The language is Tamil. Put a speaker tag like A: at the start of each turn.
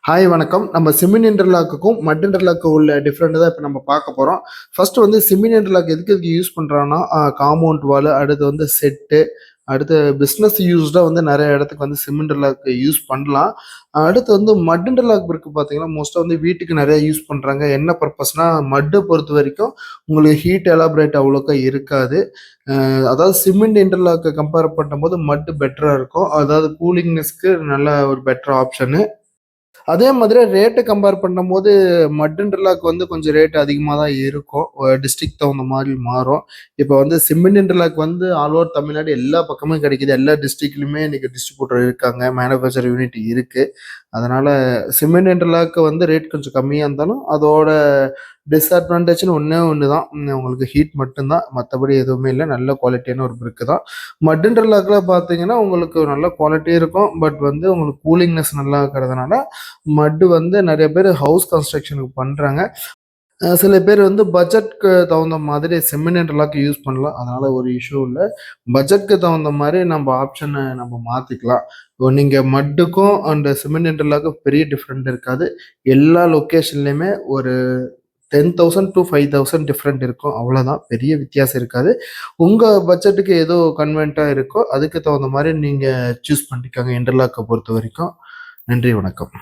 A: ஹாய் வணக்கம். நம்ம சிமெண்ட் இன்டர்லாக்குக்கும் மட் இன்டர்லாக்கு உள்ள டிஃப்ரெண்ட் தான் இப்போ நம்ம பார்க்க போகிறோம். ஃபர்ஸ்ட் வந்து சிமெண்ட் இன்டர்லாக் எதுக்கு யூஸ் பண்ணுறோன்னா காம்பவுண்ட் வால், அடுத்து வந்து செட்டு, அடுத்து பிஸ்னஸ் யூஸ்டாக வந்து நிறைய இடத்துக்கு வந்து சிமெண்ட் இன்டர்லாக் யூஸ் பண்ணலாம். அடுத்து வந்து மட் இன்டர்லாக் இருக்குது பார்த்தீங்கன்னா, மோஸ்ட்டாக வந்து வீட்டுக்கு நிறைய யூஸ் பண்ணுறாங்க. என்ன பர்பஸ்னால் மட்டை பொறுத்த வரைக்கும் உங்களுக்கு ஹீட் எலாபரேட் அவ்வளோக்கா இருக்காது. அதாவது சிமெண்ட் இன்டர்லாக்கை கம்பேர் பண்ணும்போது மட் பெட்டராக இருக்கும். அதாவது கூலிங்னஸ்க்கு நல்ல ஒரு பெட்டர் ஆப்ஷனு. அதே மாதிரி ரேட்டு கம்பேர் பண்ணும்போது மட் இன்டர்லாக் வந்து கொஞ்சம் ரேட் அதிகமாக தான் இருக்கும். டிஸ்ட்ரிக்ட் தகுந்த மாதிரி மாறும். இப்போ வந்து சிமெண்ட் இன்டர்லாக் வந்து ஆல் ஓவர் தமிழ்நாடு எல்லா பக்கமும் கிடைக்குது. எல்லா டிஸ்ட்ரிக்ட்லையுமே இன்னைக்கு டிஸ்ட்ரிபியூட்டர் இருக்காங்க. மேனுஃபேக்சர் யூனிட் இருக்கு. அதனால சிமெண்ட் இன்டர்லாக் வந்து ரேட் கொஞ்சம் கம்மியாக இருந்தாலும் அதோட டிஸ்அட்வான்டேஜ்னு ஒன்றே ஒன்று தான். உங்களுக்கு ஹீட் மட்டும்தான், மற்றபடி எதுவுமே இல்லை. நல்ல குவாலிட்டியான ஒரு பிரிக்கு தான். மட் இன்டர்லாக்கில் பார்த்தீங்கன்னா உங்களுக்கு நல்ல குவாலிட்டி இருக்கும். பட் வந்து உங்களுக்கு கூலிங்னஸ் நல்லா இருக்கிறதுனால மட்டு வந்து நிறைய பேர் ஹவுஸ் கன்ஸ்ட்ரக்ஷனுக்கு பண்ணுறாங்க. சில பேர் வந்து பட்ஜெட்க்கு தகுந்த மாதிரி சிமெண்ட் இன்டர்லாக் யூஸ் பண்ணலாம். அதனால ஒரு இஷ்யூ இல்லை. பட்ஜெட்க்கு தகுந்த மாதிரி நம்ம ஆப்ஷனை நம்ம மாற்றிக்கலாம். இப்போ நீங்கள் மட்டுக்கும் அந்த சிமெண்ட் இன்டர்லாக்கு பெரிய டிஃப்ரெண்ட் இருக்காது. எல்லா லொக்கேஷன்லையுமே ஒரு 10,000 to 5,000 டிஃப்ரெண்ட் இருக்கும். அவ்வளோதான், பெரிய வித்தியாசம் இருக்காது. உங்கள் பட்ஜெட்டுக்கு ஏதோ கன்வென்ட்டாக இருக்கோ அதுக்கு தகுந்த மாதிரி நீங்கள் சூஸ் பண்ணிக்கோங்க இன்டர்லாக்கை பொறுத்த வரைக்கும். நன்றி, வணக்கம்.